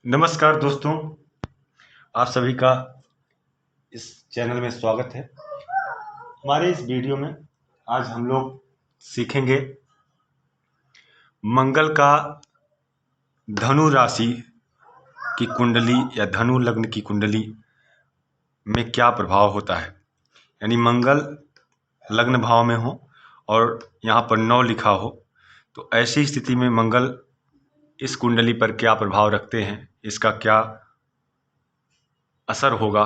नमस्कार दोस्तों, आप सभी का इस चैनल में स्वागत है। हमारे इस वीडियो में आज हम लोग सीखेंगे मंगल का धनु राशि की कुंडली या धनु लग्न की कुंडली में क्या प्रभाव होता है। यानी मंगल लग्न भाव में हो और यहाँ पर 9 लिखा हो, तो ऐसी स्थिति में मंगल इस कुंडली पर क्या प्रभाव रखते हैं, इसका क्या असर होगा,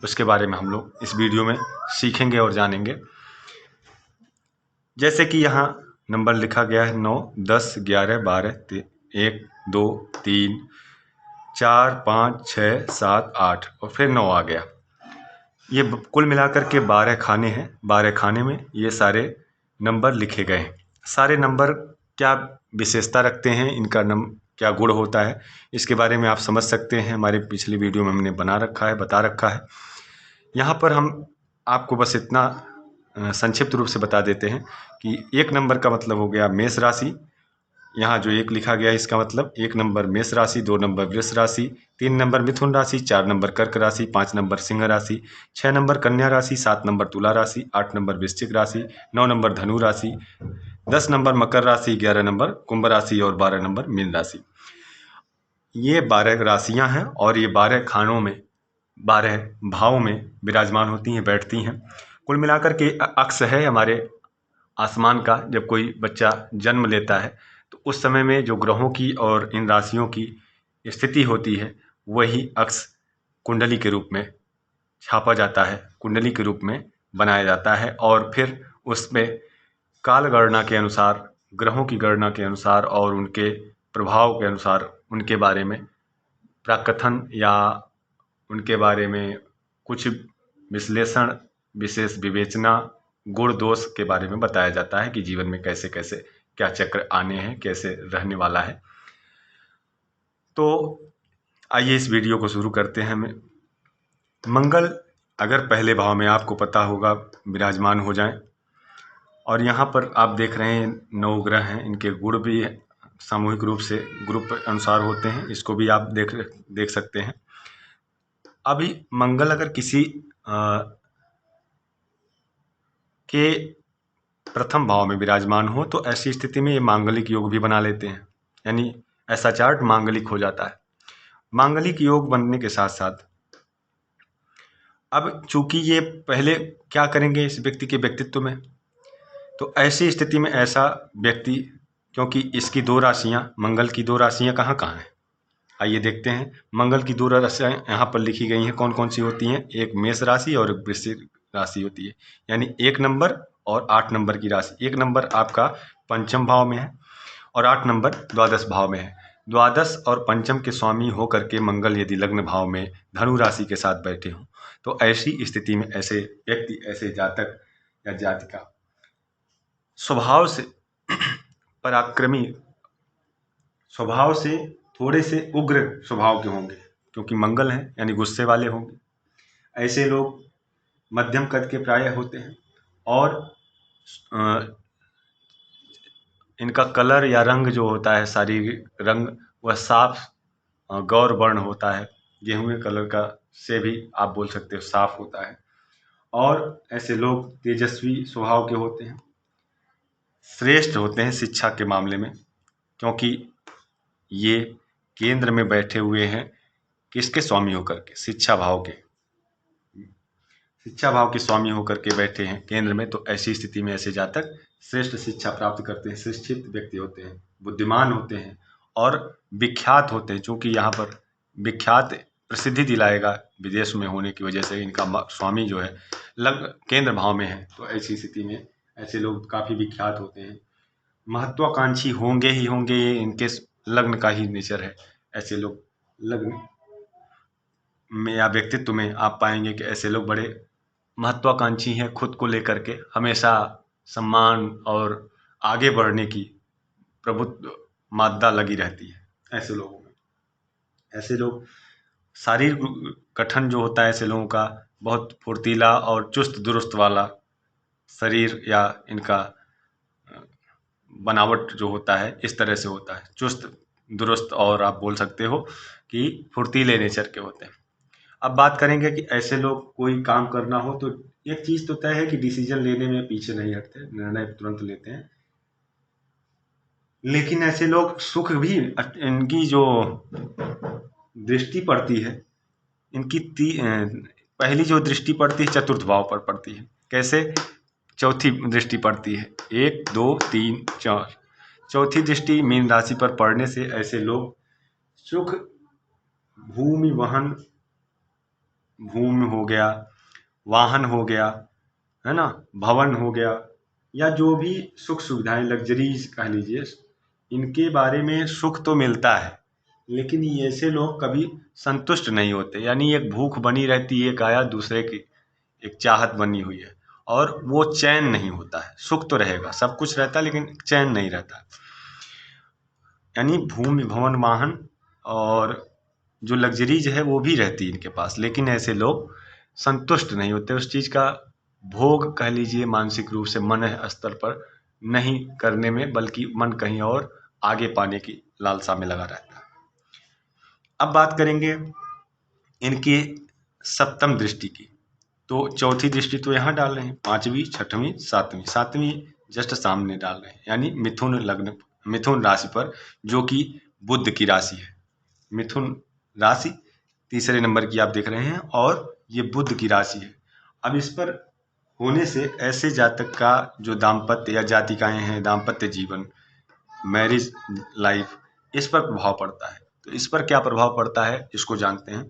उसके बारे में हम लोग इस वीडियो में सीखेंगे और जानेंगे। जैसे कि यहाँ नंबर लिखा गया है 9, 10, 11, 12, 1, 2, 3, 4, 5, 6, 7, 8 और फिर 9 आ गया। ये कुल मिलाकर के 12 खाने हैं। 12 खाने में ये सारे नंबर लिखे गए हैं। सारे नंबर क्या विशेषता रखते हैं, इनका क्या गुण होता है, इसके बारे में आप समझ सकते हैं। हमारे पिछली वीडियो में हमने बता रखा है। यहाँ पर हम आपको बस इतना संक्षिप्त रूप से बता देते हैं कि 1 नंबर का मतलब हो गया मेष राशि। यहाँ जो 1 लिखा गया है इसका मतलब 1 नंबर मेष राशि, 2 नंबर वृष राशि, 3 नंबर मिथुन राशि, 4 नंबर कर्क राशि, 5 नंबर सिंह राशि, 6 नंबर कन्या राशि, 7 नंबर तुला राशि, 8 नंबर वृश्चिक राशि, 9 नंबर धनु राशि, 10 नंबर मकर राशि, 11 नंबर कुंभ राशि और 12 नंबर मीन राशि। ये 12 राशियाँ हैं और ये 12 खानों में 12 भावों में विराजमान होती हैं, बैठती हैं। कुल मिलाकर के अक्स है हमारे आसमान का। जब कोई बच्चा जन्म लेता है तो उस समय में जो ग्रहों की और इन राशियों की स्थिति होती है, वही अक्स कुंडली के रूप में छापा जाता है, कुंडली के रूप में बनाया जाता है और फिर उसमें काल गणना के अनुसार, ग्रहों की गणना के अनुसार और उनके प्रभाव के अनुसार उनके बारे में प्रकथन या उनके बारे में कुछ विश्लेषण, विशेष विवेचना, गुण दोष के बारे में बताया जाता है कि जीवन में कैसे कैसे क्या चक्र आने हैं, कैसे रहने वाला है। तो आइए इस वीडियो को शुरू करते हैं। हमें मंगल अगर पहले भाव में आपको पता होगा विराजमान हो जाएं, और यहाँ पर आप देख रहे हैं 9 ग्रह हैं, इनके गुण भी सामूहिक रूप से ग्रुप अनुसार होते हैं, इसको भी आप देख सकते हैं। अभी मंगल अगर किसी के प्रथम भाव में विराजमान हो तो ऐसी स्थिति में ये मांगलिक योग भी बना लेते हैं, यानी ऐसा चार्ट मांगलिक हो जाता है। मांगलिक योग बनने के साथ साथ अब चूंकि ये पहले क्या करेंगे इस व्यक्ति के व्यक्तित्व में, तो ऐसी स्थिति में ऐसा व्यक्ति, क्योंकि इसकी 2 राशियां, मंगल की 2 राशियां कहाँ कहाँ हैं, आइए देखते हैं। मंगल की 2 राशियां यहाँ पर लिखी गई हैं, कौन कौन सी होती हैं। एक मेष राशि और एक वृश्चिक राशि होती है, यानी 1 नंबर और 8 नंबर की राशि। 1 नंबर आपका पंचम भाव में है और 8 नंबर द्वादश भाव में है। द्वादश और पंचम के स्वामी होकर के मंगल यदि लग्न भाव में धनु राशि के साथ बैठे हों, तो ऐसी स्थिति में ऐसे व्यक्ति, ऐसे जातक या जातिका स्वभाव से पराक्रमी, स्वभाव से थोड़े से उग्र स्वभाव के होंगे, क्योंकि मंगल हैं यानी गुस्से वाले होंगे। ऐसे लोग मध्यम कद के प्राय होते हैं और इनका कलर या रंग जो होता है, शारीरिक रंग, वह साफ गौर वर्ण होता है। गेहूं कलर का से भी आप बोल सकते हो, साफ होता है। और ऐसे लोग तेजस्वी स्वभाव के होते हैं, श्रेष्ठ होते हैं शिक्षा के मामले में, क्योंकि ये केंद्र में बैठे हुए हैं किसके स्वामी होकर के, शिक्षा भाव के, शिक्षा भाव के स्वामी होकर के बैठे हैं केंद्र में। तो ऐसी स्थिति में ऐसे जातक श्रेष्ठ शिक्षा प्राप्त करते हैं, शिक्षित व्यक्ति होते हैं, बुद्धिमान होते हैं और विख्यात होते हैं। चूंकि यहाँ पर विख्यात प्रसिद्धि दिलाएगा विदेश में होने की वजह से, इनका स्वामी जो है केंद्र भाव में है, तो ऐसी स्थिति में ऐसे लोग काफ़ी विख्यात होते हैं, महत्वाकांक्षी होंगे ही होंगे। ये इनके लग्न का ही नेचर है। ऐसे लोग लग्न में या व्यक्तित्व में आप पाएंगे कि ऐसे लोग बड़े महत्वाकांक्षी हैं, खुद को लेकर के हमेशा सम्मान और आगे बढ़ने की प्रभुत्व मादा लगी रहती है ऐसे लोगों में। ऐसे लोग शारीरिक गठन जो होता है ऐसे लोगों का, बहुत फुर्तीला और चुस्त दुरुस्त वाला शरीर, या इनका बनावट जो होता है इस तरह से होता है, चुस्त दुरुस्त, और आप बोल सकते हो कि फुर्तीले नेचर के होते हैं। अब बात करेंगे कि ऐसे लोग कोई काम करना हो तो एक चीज़ तो तय है कि डिसीजन लेने में पीछे नहीं हटते, निर्णय तुरंत लेते हैं। लेकिन ऐसे लोग सुख भी इनकी जो दृष्टि पड़ती है, इनकी पहली जो दृष्टि पड़ती है चतुर्थ भाव पर पड़ती है। कैसे? चौथी दृष्टि पड़ती है, 1 2 3 4। चौथी दृष्टि मीन राशि पर पड़ने से ऐसे लोग सुख, भूमि वहन, भूमि हो गया, वाहन हो गया, है ना, भवन हो गया, या जो भी सुख सुविधाएं लग्जरीज कह लीजिए, इनके बारे में सुख तो मिलता है, लेकिन ये ऐसे लोग कभी संतुष्ट नहीं होते। यानी एक भूख बनी रहती है, एक आया दूसरे की एक चाहत बनी हुई है, और वो चैन नहीं होता है। सुख तो रहेगा, सब कुछ रहता है, लेकिन चैन नहीं रहता। यानी भूमि भवन वाहन और जो लग्जरीज है वो भी रहती है इनके पास, लेकिन ऐसे लोग संतुष्ट नहीं होते उस चीज़ का भोग कह लीजिए, मानसिक रूप से मन स्तर पर नहीं करने में, बल्कि मन कहीं और आगे पाने की लालसा में लगा रहता है। अब बात करेंगे इनकी सप्तम दृष्टि की। तो चौथी दृष्टि तो यहाँ डाल रहे हैं, पांचवी, छठवीं, सातवीं। सातवीं जस्ट सामने डाल रहे हैं, यानी मिथुन लग्न, मिथुन राशि पर, जो कि बुध की राशि है। मिथुन राशि तीसरे नंबर की आप देख रहे हैं, और ये बुध की राशि है। अब इस पर होने से ऐसे जातक का जो दाम्पत्य या जातिकाएं हैं, दाम्पत्य जीवन, मैरिज लाइफ, इस पर प्रभाव पड़ता है। तो इस पर क्या प्रभाव पड़ता है इसको जानते हैं।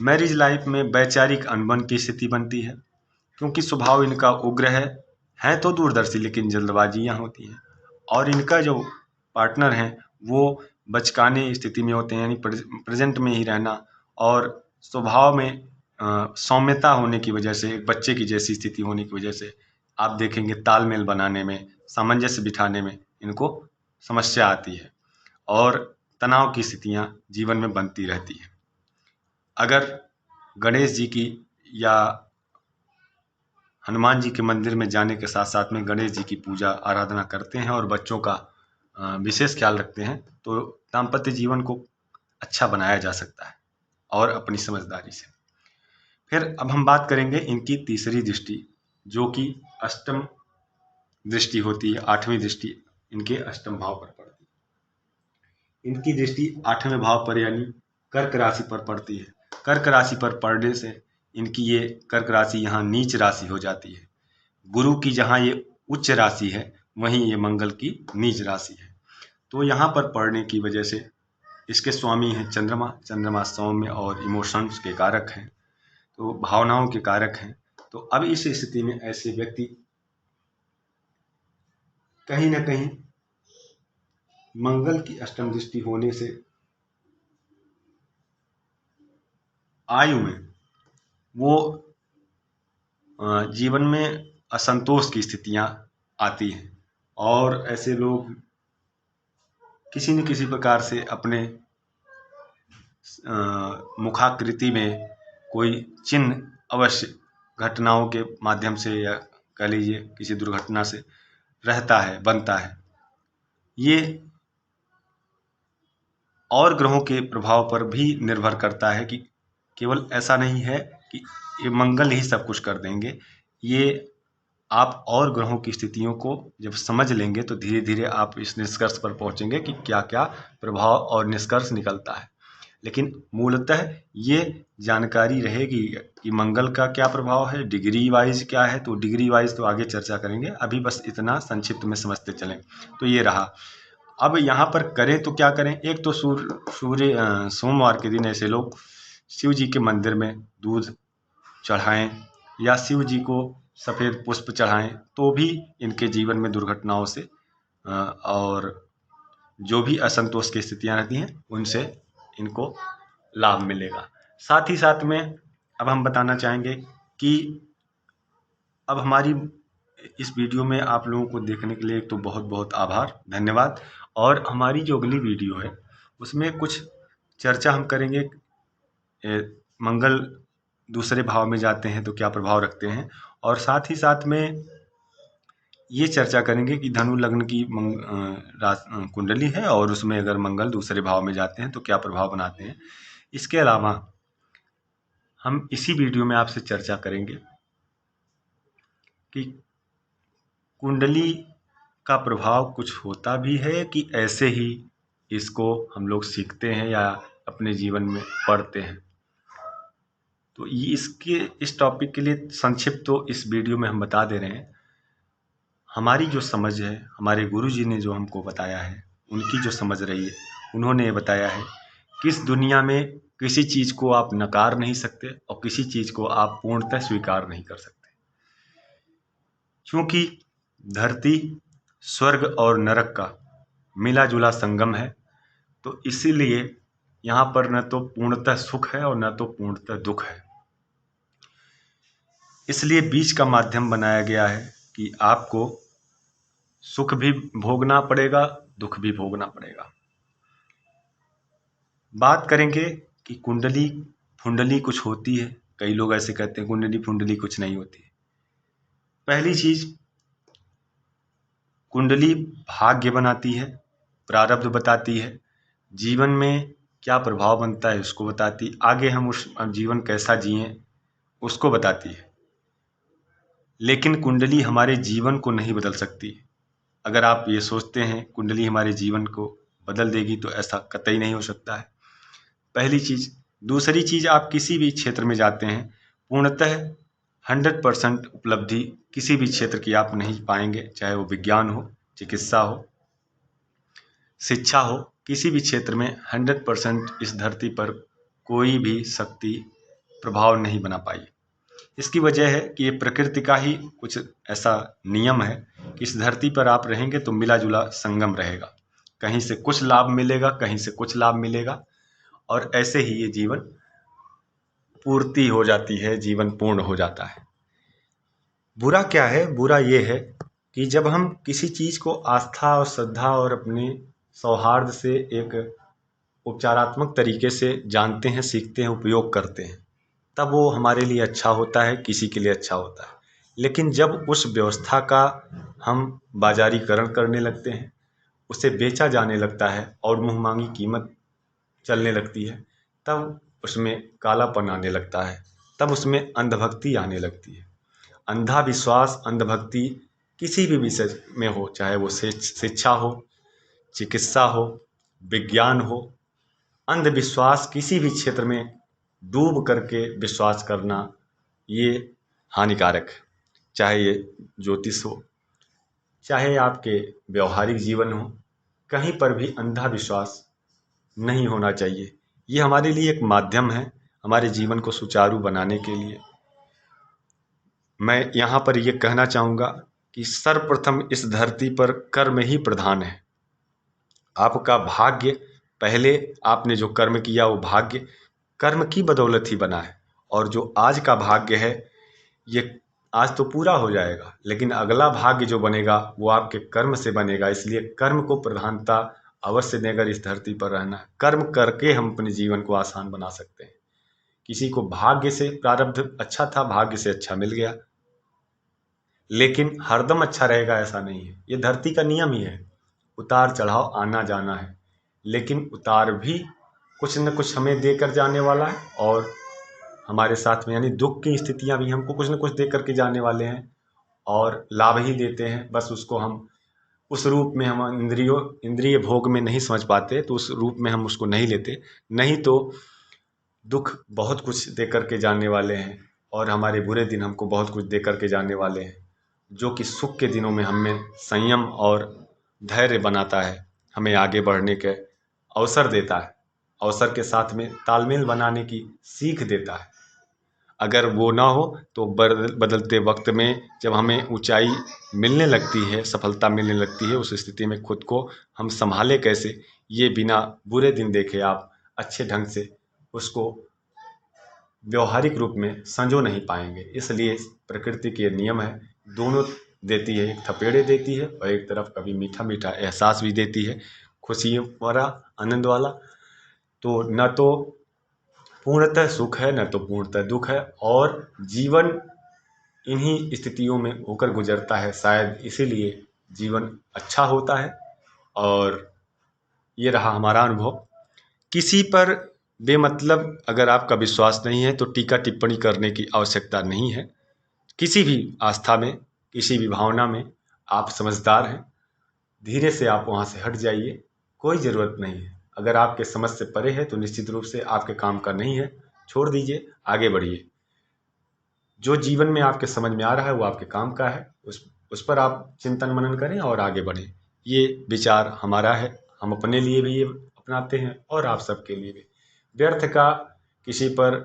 मैरिज लाइफ में वैचारिक अनबन की स्थिति बनती है, क्योंकि स्वभाव इनका उग्र है तो दूरदर्शी, लेकिन जल्दबाजियाँ होती हैं। और इनका जो पार्टनर है वो बचकाने स्थिति में होते हैं, यानी प्रेजेंट में ही रहना, और स्वभाव में सौम्यता होने की वजह से, एक बच्चे की जैसी स्थिति होने की वजह से आप देखेंगे तालमेल बनाने में, सामंजस्य बिठाने में इनको समस्या आती है, और तनाव की स्थितियाँ जीवन में बनती रहती हैं। अगर गणेश जी की या हनुमान जी के मंदिर में जाने के साथ साथ में गणेश जी की पूजा आराधना करते हैं और बच्चों का विशेष ख्याल रखते हैं, तो दाम्पत्य जीवन को अच्छा बनाया जा सकता है, और अपनी समझदारी से। फिर अब हम बात करेंगे इनकी तीसरी दृष्टि, जो कि अष्टम दृष्टि होती है। आठवीं दृष्टि इनके अष्टम भाव पर पड़ती है। इनकी दृष्टि आठवें भाव पर यानी कर्क राशि पर पड़ती है। कर्क राशि पर पड़ने से इनकी ये कर्क राशि यहाँ नीच राशि हो जाती है। गुरु की जहाँ ये उच्च राशि है, वहीं ये मंगल की नीच राशि है। तो यहाँ पर पढ़ने की वजह से इसके स्वामी हैं चंद्रमा। चंद्रमा सौम्य और इमोशंस के कारक हैं, तो भावनाओं के कारक हैं। तो अब इस स्थिति में ऐसे व्यक्ति कहीं ना कहीं मंगल की अष्टम दृष्टि होने से आयु में वो जीवन में असंतोष की स्थितियां आती हैं, और ऐसे लोग किसी न किसी प्रकार से अपने मुखाकृति में कोई चिन्ह अवश्य घटनाओं के माध्यम से, या कह लीजिए किसी दुर्घटना से रहता है, बनता है। ये और ग्रहों के प्रभाव पर भी निर्भर करता है, कि केवल ऐसा नहीं है कि ये मंगल ही सब कुछ कर देंगे। ये आप और ग्रहों की स्थितियों को जब समझ लेंगे तो धीरे धीरे आप इस निष्कर्ष पर पहुंचेंगे कि क्या क्या प्रभाव और निष्कर्ष निकलता है। लेकिन मूलतः ये जानकारी रहेगी कि मंगल का क्या प्रभाव है, डिग्री वाइज क्या है। तो डिग्री वाइज तो आगे चर्चा करेंगे, अभी बस इतना संक्षिप्त में समझते चलें। तो ये रहा। अब यहाँ पर करें तो क्या करें। एक तो सोमवार के दिन ऐसे लोग शिव जी के मंदिर में दूध चढ़ाएं, या शिव जी को सफ़ेद पुष्प चढ़ाएं, तो भी इनके जीवन में दुर्घटनाओं से और जो भी असंतोष की स्थितियां रहती हैं उनसे इनको लाभ मिलेगा। साथ ही साथ में अब हम बताना चाहेंगे कि अब हमारी इस वीडियो में आप लोगों को देखने के लिए तो बहुत बहुत आभार, धन्यवाद। और हमारी जो अगली वीडियो है उसमें कुछ चर्चा हम करेंगे, मंगल दूसरे भाव में जाते हैं तो क्या प्रभाव रखते हैं, और साथ ही साथ में ये चर्चा करेंगे कि धनु लग्न की कुंडली है और उसमें अगर मंगल दूसरे भाव में जाते हैं तो क्या प्रभाव बनाते हैं। इसके अलावा हम इसी वीडियो में आपसे चर्चा करेंगे कि कुंडली का प्रभाव कुछ होता भी है कि ऐसे ही इसको हम लोग सीखते हैं या अपने जीवन में पढ़ते हैं। तो इस टॉपिक के लिए संक्षिप्त तो इस वीडियो में हम बता दे रहे हैं। हमारी जो समझ है, हमारे गुरुजी ने जो हमको बताया है, उनकी जो समझ रही है, उन्होंने ये बताया है कि इस दुनिया में किसी चीज़ को आप नकार नहीं सकते और किसी चीज़ को आप पूर्णतः स्वीकार नहीं कर सकते, क्योंकि धरती स्वर्ग और नरक का मिला जुला संगम है। तो इसीलिए यहाँ पर न तो पूर्णतः सुख है और न तो पूर्णतः दुख है। इसलिए बीच का माध्यम बनाया गया है कि आपको सुख भी भोगना पड़ेगा, दुख भी भोगना पड़ेगा। बात करेंगे कि कुंडली फुंडली कुछ होती है। कई लोग ऐसे कहते हैं कुंडली फुंडली कुछ नहीं होती। पहली चीज, कुंडली भाग्य बनाती है, प्रारब्ध बताती है, जीवन में क्या प्रभाव बनता है उसको बताती, आगे हम उस जीवन कैसा जिएं उसको बताती है। लेकिन कुंडली हमारे जीवन को नहीं बदल सकती। अगर आप ये सोचते हैं कुंडली हमारे जीवन को बदल देगी तो ऐसा कतई नहीं हो सकता है, पहली चीज। दूसरी चीज, आप किसी भी क्षेत्र में जाते हैं, पूर्णतः 100% उपलब्धि किसी भी क्षेत्र की आप नहीं पाएंगे, चाहे वो विज्ञान हो, चिकित्सा हो, शिक्षा हो, किसी भी क्षेत्र में 100% इस धरती पर कोई भी शक्ति प्रभाव नहीं बना पाई। इसकी वजह है कि ये प्रकृति का ही कुछ ऐसा नियम है कि इस धरती पर आप रहेंगे तो मिला जुला संगम रहेगा, कहीं से कुछ लाभ मिलेगा, कहीं से कुछ लाभ मिलेगा, और ऐसे ही ये जीवन पूर्ति हो जाती है, जीवन पूर्ण हो जाता है। बुरा क्या है? बुरा ये है कि जब हम किसी चीज़ को आस्था और श्रद्धा और अपने सौहार्द से एक उपचारात्मक तरीके से जानते हैं, सीखते हैं, उपयोग करते हैं, तब वो हमारे लिए अच्छा होता है, किसी के लिए अच्छा होता है। लेकिन जब उस व्यवस्था का हम बाजारीकरण करने लगते हैं, उसे बेचा जाने लगता है और मुँहमांगी कीमत चलने लगती है, तब उसमें कालापन आने लगता है, तब उसमें अंधभक्ति आने लगती है। अंधा विश्वास, अंधभक्ति किसी भी विषय में हो, चाहे वो शिक्षा हो, चिकित्सा हो, विज्ञान हो, अंधविश्वास किसी भी क्षेत्र में डूब करके विश्वास करना ये हानिकारक है। चाहे ये ज्योतिष हो, चाहे आपके व्यवहारिक जीवन हो, कहीं पर भी अंधा विश्वास नहीं होना चाहिए। ये हमारे लिए एक माध्यम है, हमारे जीवन को सुचारू बनाने के लिए। मैं यहाँ पर ये कहना चाहूँगा कि सर्वप्रथम इस धरती पर कर्म ही प्रधान है। आपका भाग्य, पहले आपने जो कर्म किया वो भाग्य कर्म की बदौलत ही बना है, और जो आज का भाग्य है ये आज तो पूरा हो जाएगा, लेकिन अगला भाग्य जो बनेगा वो आपके कर्म से बनेगा। इसलिए कर्म को प्रधानता अवश्य देकर इस धरती पर रहना है। कर्म करके हम अपने जीवन को आसान बना सकते हैं। किसी को भाग्य से प्रारब्ध अच्छा था, भाग्य से अच्छा मिल गया, लेकिन हरदम अच्छा रहेगा ऐसा नहीं है। ये धरती का नियम ही है, उतार चढ़ाव आना जाना है, लेकिन उतार भी कुछ न कुछ हमें देकर जाने वाला है, और हमारे साथ में यानी दुख की स्थितियां भी हमको कुछ न कुछ दे करके जाने वाले हैं, और लाभ ही देते हैं। बस उसको हम उस रूप में हम इंद्रिय भोग में नहीं समझ पाते, तो उस रूप में हम उसको नहीं लेते। नहीं तो दुख बहुत कुछ दे करके जाने वाले हैं, और हमारे बुरे दिन हमको बहुत कुछ दे करके जाने वाले हैं, जो कि सुख के दिनों में हमें संयम और धैर्य बनाता है, हमें आगे बढ़ने के अवसर देता है, अवसर के साथ में तालमेल बनाने की सीख देता है। अगर वो ना हो तो बदलते वक्त में जब हमें ऊंचाई मिलने लगती है, सफलता मिलने लगती है, उस स्थिति में खुद को हम संभाले कैसे, ये बिना बुरे दिन देखे आप अच्छे ढंग से उसको व्यवहारिक रूप में संजो नहीं पाएंगे। इसलिए प्रकृति के नियम है, दोनों देती है, एक थपेड़े देती है और एक तरफ कभी मीठा मीठा एहसास भी देती है, खुशी वाला, आनंद वाला। तो न तो पूर्णतः सुख है, न तो पूर्णतः दुख है, और जीवन इन्हीं स्थितियों में होकर गुजरता है, शायद इसीलिए जीवन अच्छा होता है। और ये रहा हमारा अनुभव। किसी पर बेमतलब अगर आपका विश्वास नहीं है तो टीका टिप्पणी करने की आवश्यकता नहीं है। किसी भी आस्था में, किसी भी भावना में आप समझदार हैं, धीरे से आप वहाँ से हट जाइए, कोई ज़रूरत नहीं है। अगर आपके समझ से परे है तो निश्चित रूप से आपके काम का नहीं है, छोड़ दीजिए, आगे बढ़िए। जो जीवन में आपके समझ में आ रहा है वो आपके काम का है, उस पर आप चिंतन मनन करें और आगे बढ़ें। ये विचार हमारा है, हम अपने लिए भी ये अपनाते हैं और आप सबके लिए भी। व्यर्थ का किसी पर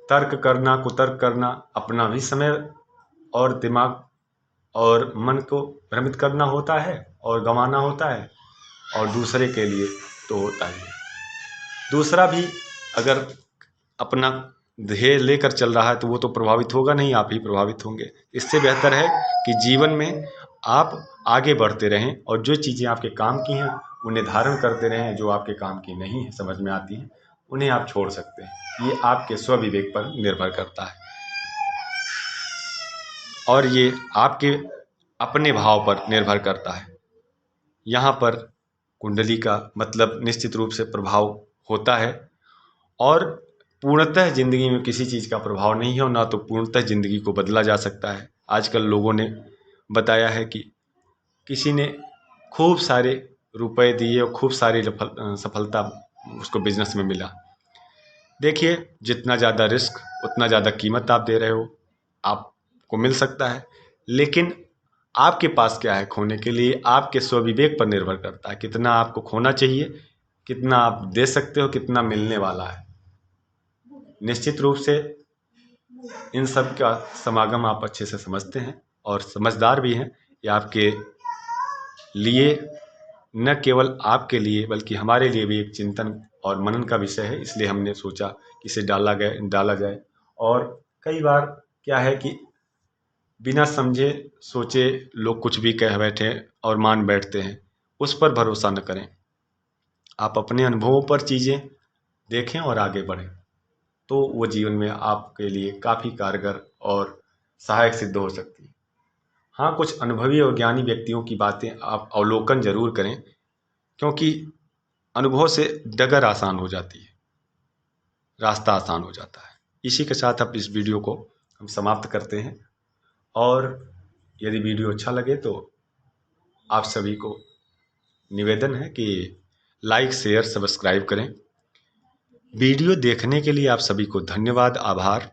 तर्क करना, कुतर्क करना, अपना भी समय और दिमाग और मन को भ्रमित करना होता है और गंवाना होता है, और दूसरे के लिए तो होता ही है। दूसरा भी अगर अपना ध्येय लेकर चल रहा है तो वो तो प्रभावित होगा नहीं, आप ही प्रभावित होंगे। इससे बेहतर है कि जीवन में आप आगे बढ़ते रहें और जो चीज़ें आपके काम की हैं उन्हें धारण करते रहें, जो आपके काम की नहीं है, समझ में आती हैं, उन्हें आप छोड़ सकते हैं। ये आपके स्वविवेक पर निर्भर करता है और ये आपके अपने भाव पर निर्भर करता है। यहाँ पर कुंडली का मतलब निश्चित रूप से प्रभाव होता है, और पूर्णतः ज़िंदगी में किसी चीज़ का प्रभाव नहीं है और ना तो पूर्णतः ज़िंदगी को बदला जा सकता है। आजकल लोगों ने बताया है कि किसी ने खूब सारे रुपए दिए और खूब सारी सफलता उसको बिजनेस में मिला। देखिए, जितना ज़्यादा रिस्क उतना ज़्यादा कीमत आप दे रहे हो, आपको मिल सकता है, लेकिन आपके पास क्या है खोने के लिए, आपके स्वविवेक पर निर्भर करता है। कितना आपको खोना चाहिए, कितना आप दे सकते हो, कितना मिलने वाला है। निश्चित रूप से इन सब का समागम आप अच्छे से समझते हैं और समझदार भी हैं। ये आपके लिए, न केवल आपके लिए बल्कि हमारे लिए भी एक चिंतन और मनन का विषय है, इसलिए हमने सोचा कि इसे डाला जाए। और कई बार क्या है कि बिना समझे सोचे लोग कुछ भी कह बैठे और मान बैठते हैं, उस पर भरोसा न करें। आप अपने अनुभवों पर चीज़ें देखें और आगे बढ़ें, तो वो जीवन में आपके लिए काफ़ी कारगर और सहायक सिद्ध हो सकती है। हाँ, कुछ अनुभवी और ज्ञानी व्यक्तियों की बातें आप अवलोकन ज़रूर करें, क्योंकि अनुभव से डगर आसान हो जाती है, रास्ता आसान हो जाता है। इसी के साथ अब इस वीडियो को हम समाप्त करते हैं, और यदि वीडियो अच्छा लगे तो आप सभी को निवेदन है कि लाइक, शेयर, सब्सक्राइब करें। वीडियो देखने के लिए आप सभी को धन्यवाद, आभार।